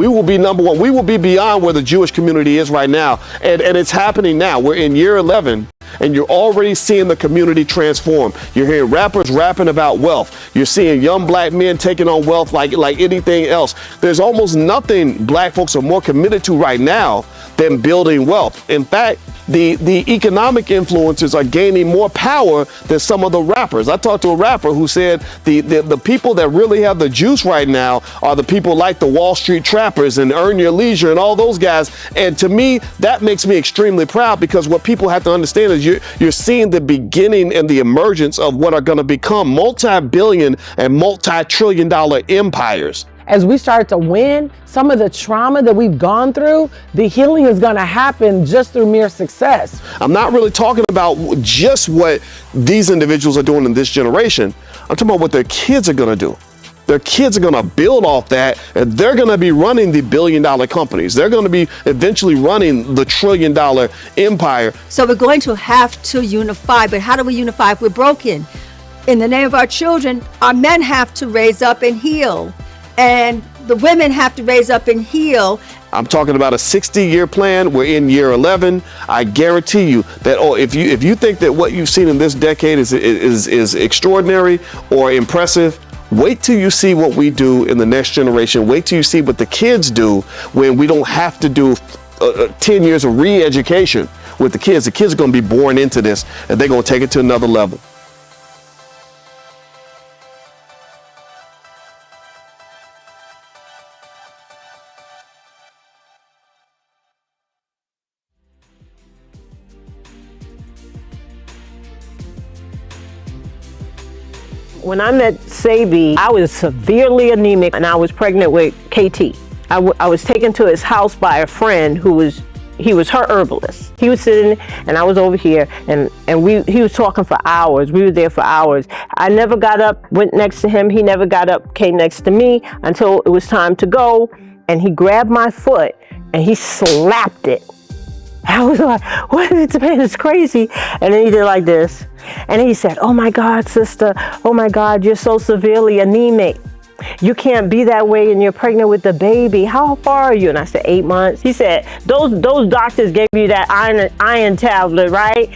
We will be number one. We will be beyond where the Jewish community is right now. And it's happening now. We're in year 11. And you're already seeing the community transform. You're hearing rappers rapping about wealth. You're seeing young black men taking on wealth like anything else. There's almost nothing black folks are more committed to right now than building wealth. In fact, the economic influencers are gaining more power than some of the rappers. I talked to a rapper who said the people that really have the juice right now are the people like the Wall Street Trappers and Earn Your Leisure and all those guys. And to me, that makes me extremely proud, because what people have to understand is you're seeing the beginning and the emergence of what are going to become multi-billion and multi-trillion dollar empires. As we start to win, some of the trauma that we've gone through, the healing is going to happen just through mere success. I'm not really talking about just what these individuals are doing in this generation. I'm talking about what their kids are going to do. Their kids are going to build off that, and they're going to be running the billion-dollar companies. They're going to be eventually running the trillion-dollar empire. So we're going to have to unify, but how do we unify if we're broken? In the name of our children, our men have to raise up and heal, and the women have to raise up and heal. I'm talking about a 60-year plan. We're in year 11. I guarantee you that if you think that what you've seen in this decade is extraordinary or impressive, wait till you see what we do in the next generation. Wait till you see what the kids do when we don't have to do 10 years of re-education with the kids. The kids are going to be born into this, and they're going to take it to another level. When I met Sabi, I was severely anemic and I was pregnant with KT. I was taken to his house by a friend he was her herbalist. He was sitting and I was over here and he was talking for hours. We were there for hours. I never got up, went next to him. He never got up, came next to me until it was time to go. And he grabbed my foot and he slapped it. I was like, what? This man is crazy. And then he did like this. And he said, oh my God, sister. Oh my God, you're so severely anemic. You can't be that way and you're pregnant with the baby. How far are you? And I said, 8 months. He said, those doctors gave you that iron tablet, right?